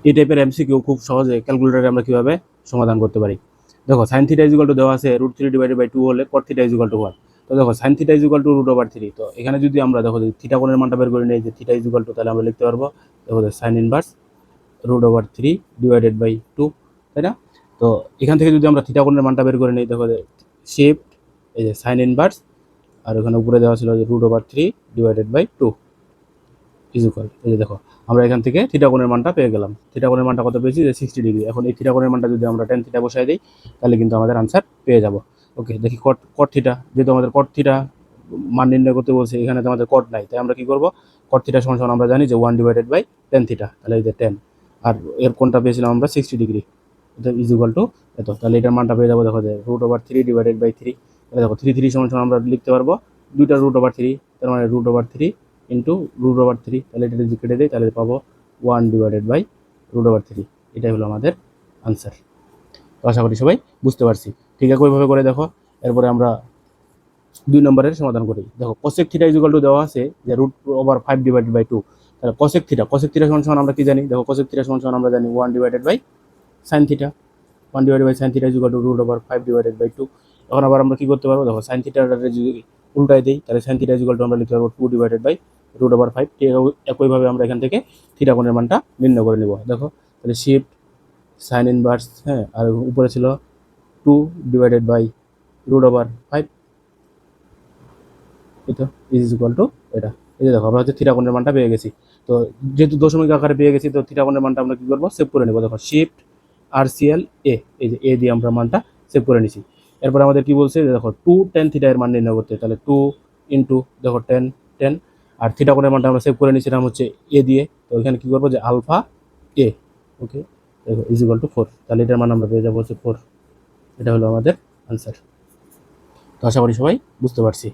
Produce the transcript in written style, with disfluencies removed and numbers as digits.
এই টাইপের এমসিকিউ খুব সহজে ক্যালকুলেটরে আমরা কীভাবে সমাধান করতে পারি। দেখো sine theta is equal to দেওয়া আছে √3/2 হলে কট থিটা ইজ ইকুয়াল টু 1। তো দেখো sine theta is equal to √3। তো এখানে যদি আমরা দেখো যে থিটা কোণের মানটা বের করে নিই যে থিটা ইজ ইকুয়াল টু, তাহলে আমরা লিখতে পারবো দেখো যে সাইন ইনভার্স √3/2, তাই না? তো এখান থেকে যদি আমরা থিটা কোণের মানটা বের করে নিই, দেখো যে শিফট এই যে সাইন ইনভার্স আর ওখানে উপরে দেওয়া ছিল যে √3/2 ইজ ইকুয়াল, এই যে দেখো আমরা এখান থেকে থিটা কোণের মানটা পেয়ে গেলাম। থিটা কোণের মানটা কত পেয়েছি, যে 60 ডিগ্রি। এখন এই থিটা কোণের মানটা যদি আমরা tan থিটা বসাই দিই, তাহলে কিন্তু আমাদের আনসার পেয়ে যাব। ওকে, দেখি কট থিটা, যেহেতু আমাদের কট থিটা মান নির্ণয় করতে বলছে, এখানে তো আমাদের কট নাই, তাই আমরা কি করব, কট থিটা সমান সমান আমরা জানি যে 1/tan থিটা, তাহলে এই যে 10, আর এর কোণটা পেয়েছিলাম আমরা 60 ডিগ্রি, এটা ইজ ইকুয়াল টু এত, তাহলে এটার মানটা পেয়ে যাবো দেখো যে √3/3, তাহলে দেখো 3 সমান সমান আমরা লিখতে পারবো দুইটা √3, তার মানে √3 ইন্টু √3, তাহলে এটা যদি কেটে দেয় তাহলে পাবো 1/√3। এটাই হলো আমাদের আনসার। তো আশা করি সবাই বুঝতে পারছি। ঠিক আছে, ওইভাবে করে দেখো। এরপরে আমরা 2 নম্বরের সমাধান করি। দেখো cosec theta is equal to দেওয়া আছে যে √5/2, তাহলে কোসেক থিটা সমান সমান আমরা কি জানি, দেখো কোসেক থিটা সমান সমান আমরা জানি 1/sin theta, 1/sin theta is equal to √5/2। এখন আবার আমরা কি করতে পারবো, দেখো সাইন থিটাটা যদি উল্টাই দিই, তাহলে sine theta is equal to আমরা লিখতে পারবো 2/√5। একইভাবে আমরা এখান থেকে থিটা কোণের মানটা নির্ণয় করে নিব। দেখো তাহলে শিফট সাইন ইনভার্স, হ্যাঁ, আর উপরে ছিল 2/√5, এটা ইজ ইকুয়াল টু এটা। এই যে দেখো আমরা হচ্ছে থিটা কোণের মানটা পেয়ে গেছি। তো যেহেতু দশমিক আকারে পেয়ে গেছি, তো থিটা কোণের মানটা আমরা কি করবো, সেভ করে নেবো। দেখো শিফট RCL A, এই যে এ দিয়ে আমরা মানটা সেভ করে নিছি। এরপর আমাদের কি বলছে, দেখো 2 tan থিটা এর মান নির্ণয় করতে, তাহলে 2 ইন্টু দেখো 10, আর থিটা কোণের মানটা আমরা সেভ করে নিছিলাম হচ্ছে এ দিয়ে। তো এখানে কি করবো যে আলফা এ, ওকে, দেখো ইজ ইকুয়াল টু 4, তাহলে এটার মান আমরা পেয়ে যাবো হচ্ছে 4। এটা হলো আমাদের আনসার। তো আশা করি সবাই বুঝতে পারছি।